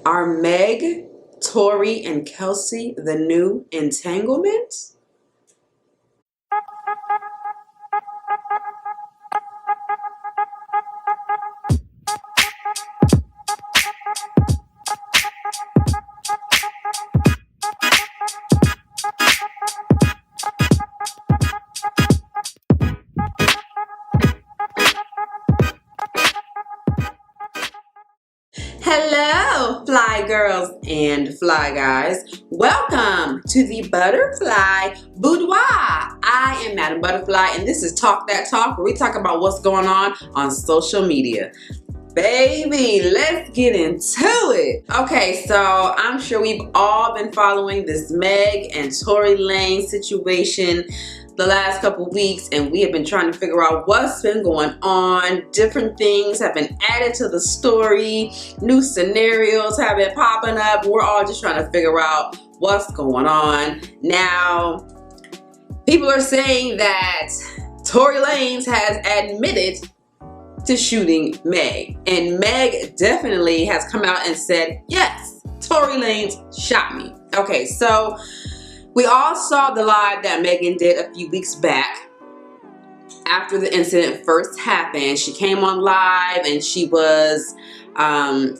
Are Meg, Tory, and Kelsey the new entanglement? Hello, fly girls and fly guys. Welcome to the ButHerFly Boudoir. I am Madame ButHerFly, and this is Talk That Talk, where we talk about what's going on social media. Baby, let's get into it. Okay, so I'm sure we've all been following this Meg and Tory Lanez situation the last couple weeks, and we have been trying to figure out what's been going on. Different things have been added to the story. New scenarios have been popping up. We're all just trying to figure out what's going on. Now, people are saying that Tory Lanez has admitted to shooting Meg, and Meg definitely has come out and said, yes, Tory Lanez shot me. Okay, so we all saw the live that Megan did a few weeks back after the incident first happened. She came on live and she was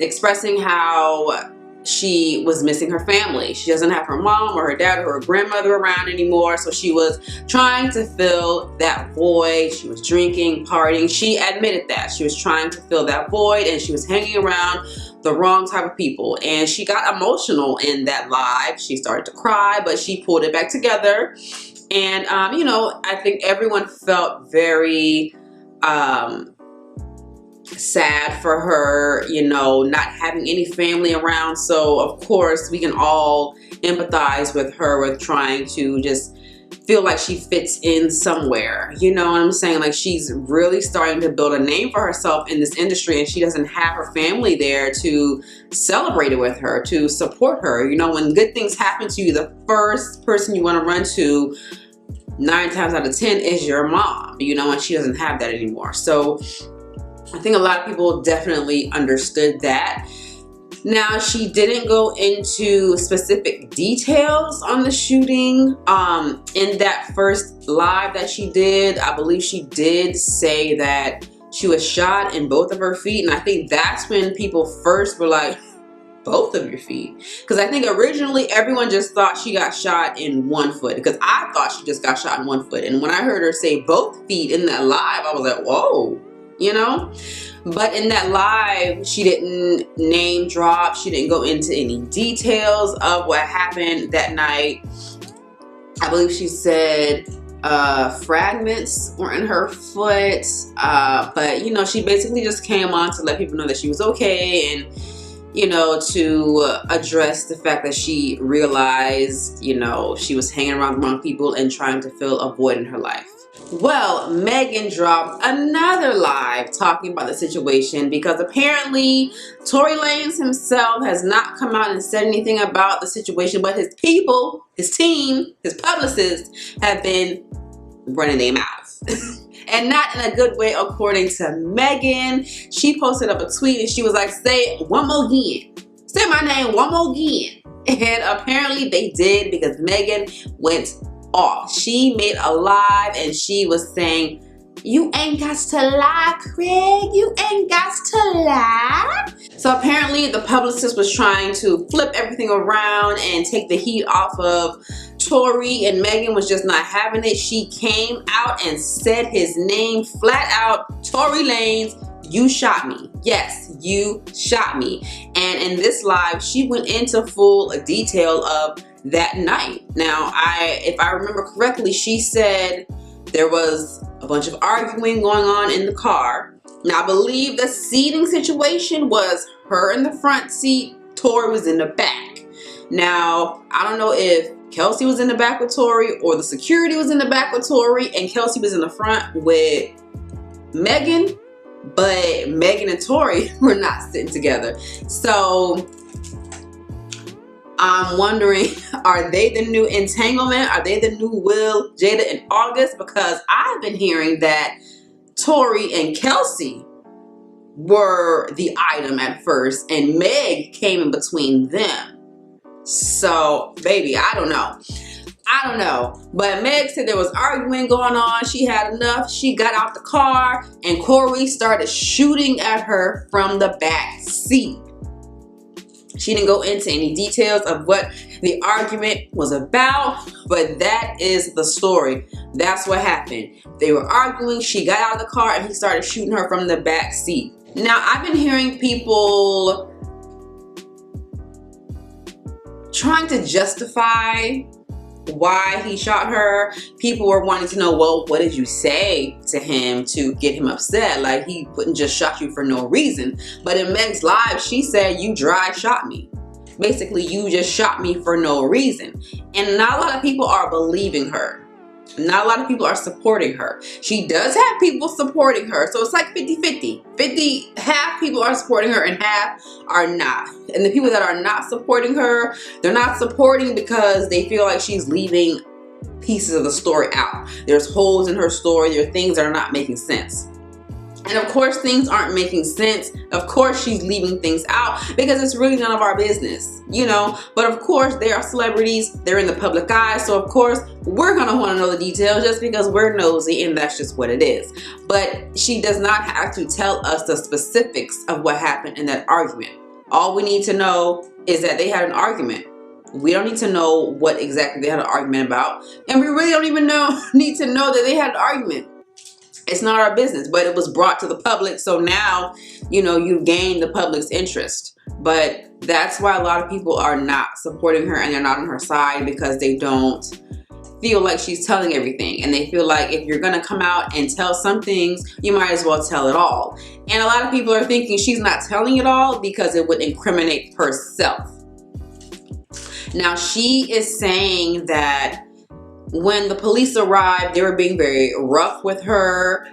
expressing how she was missing her family. She doesn't have her mom or her dad or her grandmother around anymore, so she was trying to fill that void. She was drinking, partying. She admitted that. She was trying to fill that void, and she was hanging around the wrong type of people, and she got emotional in that live. She started to cry, but she pulled it back together. And you know, I think everyone felt very sad for her, you know, not having any family around. So of course we can all empathize with her with trying to just feel like she fits in somewhere. You know what I'm saying? Like, she's really starting to build a name for herself in this industry, and she doesn't have her family there to celebrate it with her, to support her. You know, when good things happen to you, the first person you want to run to 9 times out of 10 is your mom, you know, and she doesn't have that anymore. So I think a lot of people definitely understood that. Now, she didn't go into specific details on the shooting. In that first live that she did, I believe she did say that she was shot in both of her feet. And I think that's when people first were like, both of your feet? Because I think originally everyone just thought she got shot in one foot, because I thought she just got shot in one foot. And when I heard her say both feet in that live, I was like, whoa, you know? But in that live, she didn't name drop. She didn't go into any details of what happened that night. I believe she said fragments were in her foot. But, you know, she basically just came on to let people know that she was okay, and, you know, to address the fact that she realized, you know, she was hanging around the wrong people and trying to fill a void in her life. Well, Megan dropped another live talking about the situation, because apparently Tory Lanez himself has not come out and said anything about the situation, but his people, his team, his publicists have been running their mouths. And not in a good way, according to Megan. She posted up a tweet and she was like, say it one more again. Say my name one more again. And apparently they did, because Megan went off. She made a live and she was saying, you ain't got to lie, Craig. You ain't got to lie. So apparently the publicist was trying to flip everything around and take the heat off of Tory, and Megan was just not having it. She came out and said his name flat out. Tory Lanez, you shot me. Yes, you shot me. And in this live, she went into full detail of that night. Now, if I remember correctly, she said there was a bunch of arguing going on in the car. Now, I believe the seating situation was her in the front seat, Tory was in the back. Now, I don't know if Kelsey was in the back with Tory, or the security was in the back with Tory and Kelsey was in the front with Megan, but Megan and Tory were not sitting together. So I'm wondering, are they the new entanglement? Are they the new Will, Jada, and August? Because I've been hearing that Tory and Kelsey were the item at first, and Meg came in between them. So, baby, I don't know. But Meg said there was arguing going on. She had enough. She got out the car, and Corey started shooting at her from the back seat. She didn't go into any details of what the argument was about, but that is the story. That's what happened. They were arguing. She got out of the car, and he started shooting her from the back seat. Now, I've been hearing people trying to justify why he shot her. People were wanting to know, well, what did you say to him to get him upset? Like, he wouldn't just shot you for no reason. But in Meg's live, she said, you dry shot me. Basically, you just shot me for no reason. And not a lot of people are believing her. Not a lot of people are supporting her. She does have people supporting her. So it's like 50-50. Half people are supporting her and half are not. And the people that are not supporting her, they're not supporting because they feel like she's leaving pieces of the story out. There's holes in her story. There are things that are not making sense. And of course, things aren't making sense. Of course, she's leaving things out because it's really none of our business, you know. But of course, they are celebrities. They're in the public eye. So of course, we're going to want to know the details just because we're nosy, and that's just what it is. But she does not have to tell us the specifics of what happened in that argument. All we need to know is that they had an argument. We don't need to know what exactly they had an argument about. And we really don't even need to know that they had an argument. It's not our business, but it was brought to the public. So now, you know, you've gained the public's interest. But that's why a lot of people are not supporting her and they're not on her side, because they don't feel like she's telling everything. And they feel like if you're going to come out and tell some things, you might as well tell it all. And a lot of people are thinking she's not telling it all because it would incriminate herself. Now, she is saying that when the police arrived, they were being very rough with her,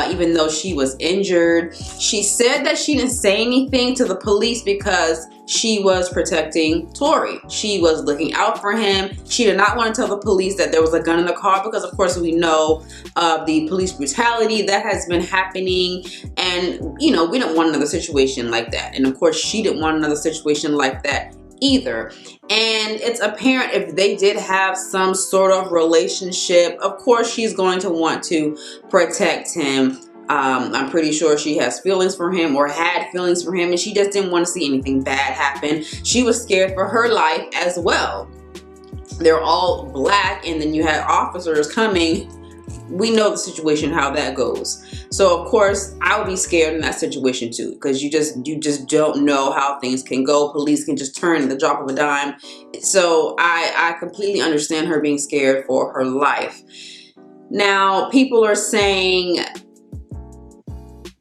even though she was injured. She said that she didn't say anything to the police because she was protecting Tory. She was looking out for him. She did not want to tell the police that there was a gun in the car because, of course, we know the police brutality that has been happening. And, you know, we don't want another situation like that. And, of course, she didn't want another situation like that either. And it's apparent if they did have some sort of relationship, of course she's going to want to protect him. I'm pretty sure she has feelings for him or had feelings for him, and she just didn't want to see anything bad happen. She was scared for her life as well. They're all black, and then you had officers coming. We know the situation, how that goes. So of course I would be scared in that situation too, because you just don't know how things can go. Police can just turn at the drop of a dime. So I completely understand her being scared for her life. Now, people are saying,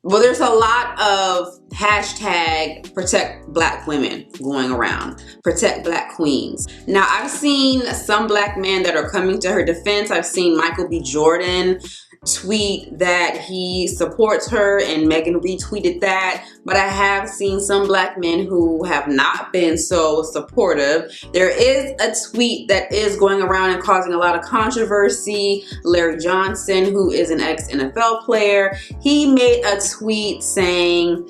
well, there's a lot of hashtag protect black women going around, protect black queens. Now, I've seen some black men that are coming to her defense. I've seen Michael B. Jordan tweet that he supports her, and Megan retweeted that. But I have seen some black men who have not been so supportive. There is a tweet that is going around and causing a lot of controversy. Larry Johnson, who is an ex-NFL player, he made a tweet saying,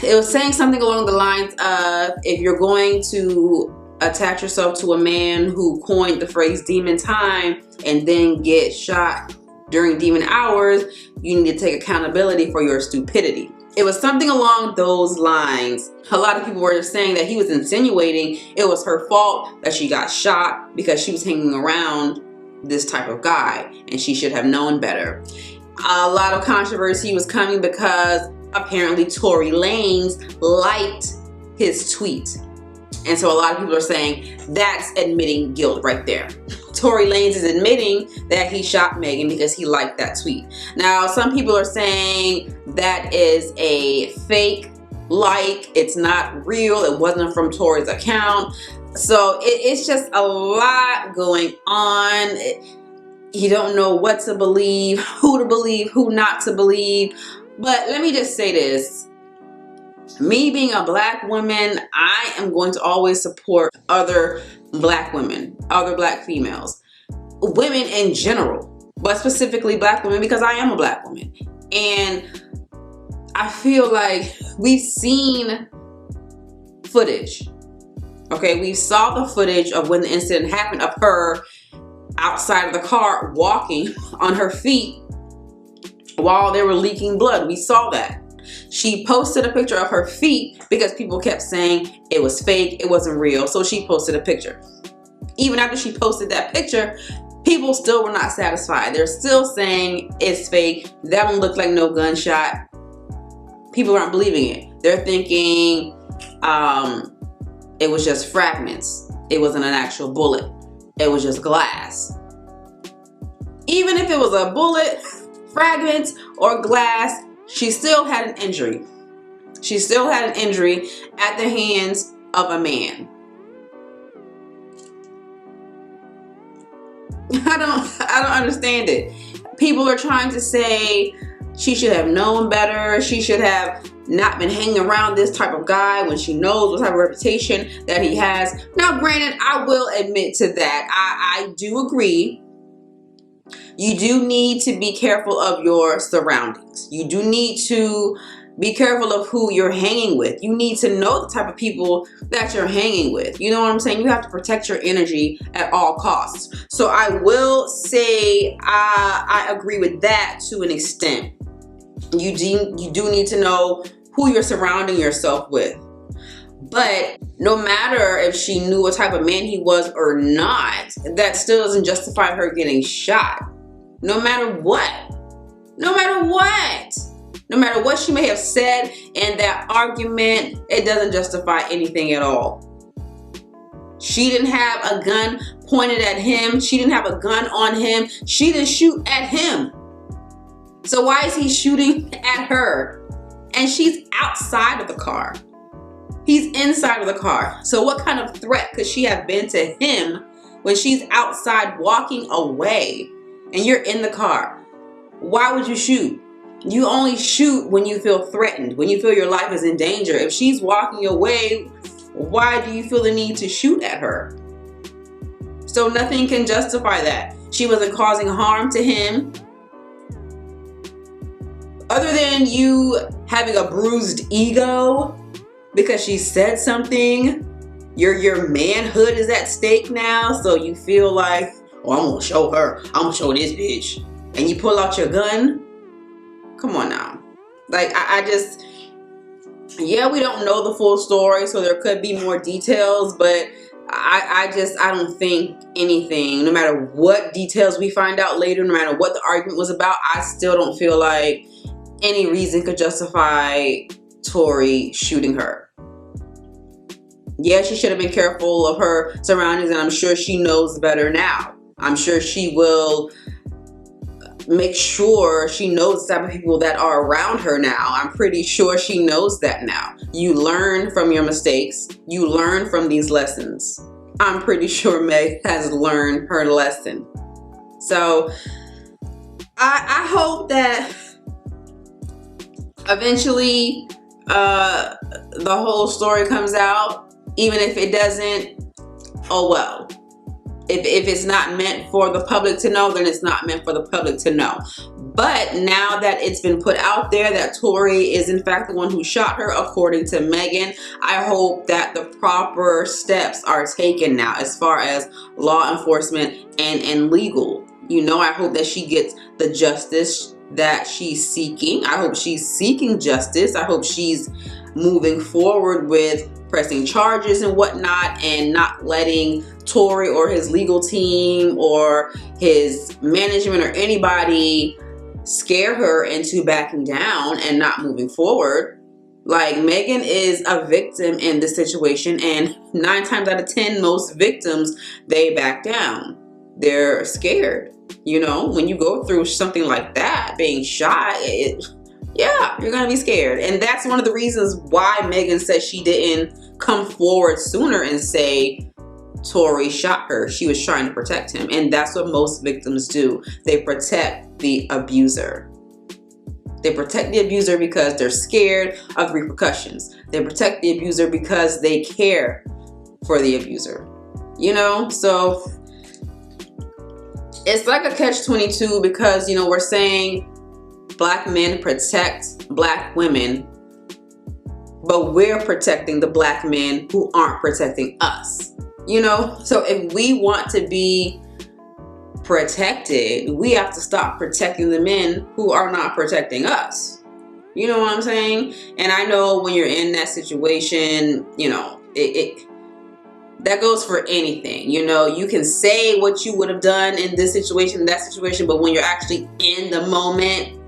it was saying something along the lines of, if you're going to attach yourself to a man who coined the phrase demon time and then get shot during demon hours, you need to take accountability for your stupidity. It was something along those lines. A lot of people were just saying that he was insinuating it was her fault that she got shot because she was hanging around this type of guy and she should have known better. A lot of controversy was coming because apparently Tory Lanez liked his tweet. And so a lot of people are saying that's admitting guilt right there. Tory Lanez is admitting that he shot Megan because he liked that tweet. Now, some people are saying that is a fake like. It's not real. It wasn't from Tory's account. So it's just a lot going on. You don't know what to believe, who not to believe. But let me just say this. Me being a black woman, I am going to always support other black women, other black females, women in general, but specifically black women because I am a black woman. And I feel like we've seen footage. Okay, we saw the footage of when the incident happened of her outside of the car walking on her feet while they were leaking blood. We saw that. She posted a picture of her feet because people kept saying it was fake, it wasn't real. So she posted a picture. Even after she posted that picture, people still were not satisfied. They're still saying it's fake. That don't look like no gunshot. People aren't believing it. They're thinking it was just fragments. It wasn't an actual bullet. It was just glass. Even if it was a bullet, fragments, or glass, she still had an injury. She still had an injury at the hands of a man. I don't understand it. People are trying to say she should have known better. She should have not been hanging around this type of guy when she knows what type of reputation that he has. Now, granted, I will admit to that. I do agree. You do need to be careful of your surroundings. You do need to be careful of who you're hanging with. You need to know the type of people that you're hanging with. You know what I'm saying? You have to protect your energy at all costs. So I will say I agree with that to an extent. You do need to know who you're surrounding yourself with. But no matter if she knew what type of man he was or not, that still doesn't justify her getting shot. No matter what. No matter what. No matter what she may have said in that argument, it doesn't justify anything at all. She didn't have a gun pointed at him. She didn't have a gun on him. She didn't shoot at him. So why is he shooting at her? And she's outside of the car. He's inside of the car. So what kind of threat could she have been to him when she's outside walking away and you're in the car? Why would you shoot? You only shoot when you feel threatened, when you feel your life is in danger. If she's walking away, why do you feel the need to shoot at her? So nothing can justify that. She wasn't causing harm to him. Other than you having a bruised ego because she said something, your manhood is at stake now. So you feel like, oh, I'm gonna show her. I'm gonna show this bitch. And you pull out your gun. Come on now. Like, I just, yeah, we don't know the full story, so there could be more details, but I don't think anything, no matter what details we find out later, no matter what the argument was about, I still don't feel like any reason could justify Tory shooting her. Yeah, she should have been careful of her surroundings, and I'm sure she knows better now. I'm sure she will make sure she knows the type of people that are around her now. I'm pretty sure she knows that now. You learn from your mistakes. You learn from these lessons. I'm pretty sure Meg has learned her lesson. So I hope that eventually the whole story comes out. Even if it doesn't, oh well. If it's not meant for the public to know, then it's not meant for the public to know. But now that it's been put out there that Tory is in fact the one who shot her, according to Megan, I hope that the proper steps are taken now as far as law enforcement and legal. You know, I hope that she gets the justice that she's seeking. I hope she's seeking justice. I hope she's moving forward with pressing charges and whatnot, and not letting Tory or his legal team or his management or anybody scare her into backing down and not moving forward. Like, Megan is a victim in this situation, and 9 times out of 10, most victims, they back down. They're scared. You know, when you go through something like that, being shot, yeah, you're gonna be scared. And that's one of the reasons why Megan said she didn't come forward sooner and say Tory shot her. She was trying to protect him. And that's what most victims do. They protect the abuser. They protect the abuser because they're scared of repercussions. They protect the abuser because they care for the abuser. You know, so it's like a catch-22 because, you know, we're saying black men protect black women, but we're protecting the black men who aren't protecting us. You know, so if we want to be protected, we have to stop protecting the men who are not protecting us. You know what I'm saying? And I know when you're in that situation, you know, that goes for anything. You know, you can say what you would have done in this situation, that situation, but when you're actually in the moment,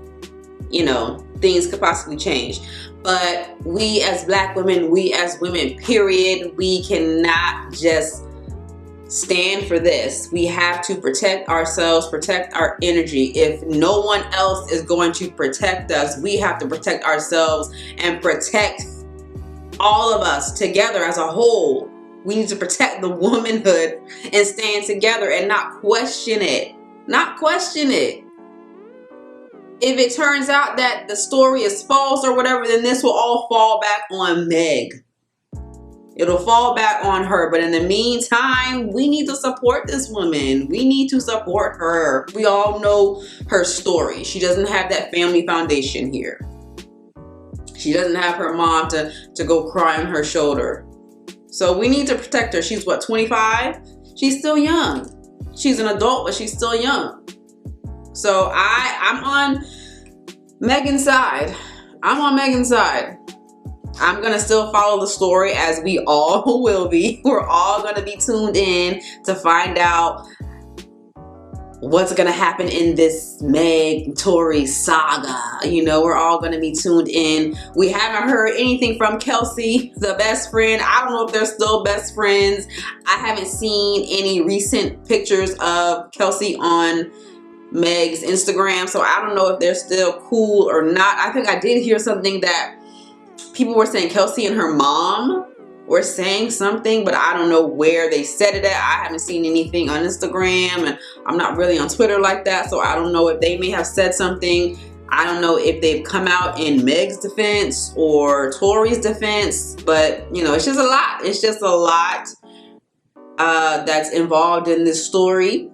you know, things could possibly change. But we as black women, we as women, period, we cannot just stand for this. We have to protect ourselves, protect our energy. If no one else is going to protect us, we have to protect ourselves and protect all of us together as a whole. We need to protect the womanhood and stand together and not question it. Not question it. If it turns out that the story is false or whatever, then this will all fall back on Meg. It'll fall back on her. But in the meantime, we need to support this woman. We need to support her. We all know her story. She doesn't have that family foundation here. She doesn't have her mom to go cry on her shoulder. So we need to protect her. She's what, 25? She's still young. She's an adult, but she's still young. So I'm on Megan's side. I'm on Megan's side. I'm gonna still follow the story, as we all will be. We're all gonna be tuned in to find out what's gonna happen in this Meg Tory saga. You know, we're all gonna be tuned in. We haven't heard anything from Kelsey, the best friend. I don't know if they're still best friends. I haven't seen any recent pictures of Kelsey on Meg's Instagram, so I don't know if they're still cool or not. I think I did hear something that people were saying Kelsey and her mom were saying something, but I don't know where they said it at. I haven't seen anything on Instagram, and I'm not really on Twitter like that, so I don't know if they may have said something. I don't know if they've come out in Meg's defense or Tory's defense, but you know, it's just a lot. It's just a lot that's involved in this story,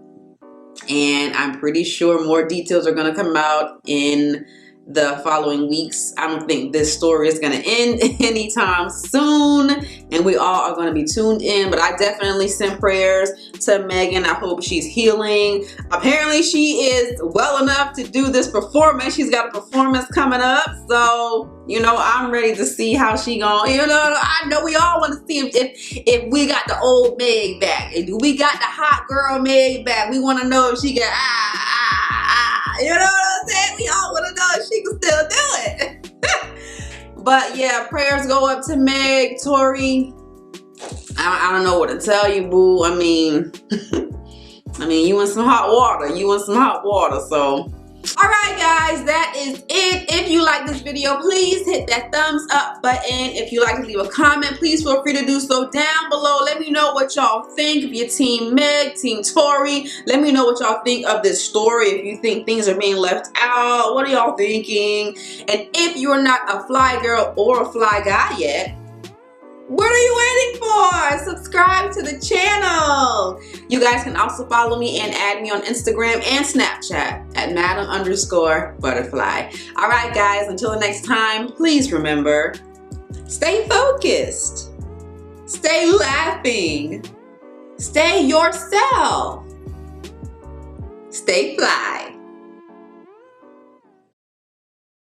and I'm pretty sure more details are going to come out in the following weeks. I don't think this story is going to end anytime soon, and we all are going to be tuned in. But I definitely send prayers to Megan. I hope she's healing. Apparently she is well enough to do this performance. She's got a performance coming up, so you know, I'm ready to see how she gonna, you know, I know we all want to see if we got the old Meg back. If we got the hot girl Meg back. We want to know if she can you know what I'm saying? We all want to know if she can still do it. But yeah, prayers go up to Meg, Tory. I don't know what to tell you, boo. I mean, you in some hot water. You in some hot water, so. Alright guys, that is it. If you like this video, please hit that thumbs up button. If you'd like to leave a comment, please feel free to do so down below. Let me know what y'all think. If you're Team Meg, Team Tory, let me know what y'all think of this story. If you think things are being left out, what are y'all thinking? And if you're not a fly girl or a fly guy yet, what are you waiting for? Subscribe to the channel. You guys can also follow me and add me on Instagram and Snapchat at Madame ButHerFly. All right, guys, until the next time, please remember, stay focused, stay laughing, stay yourself, stay fly.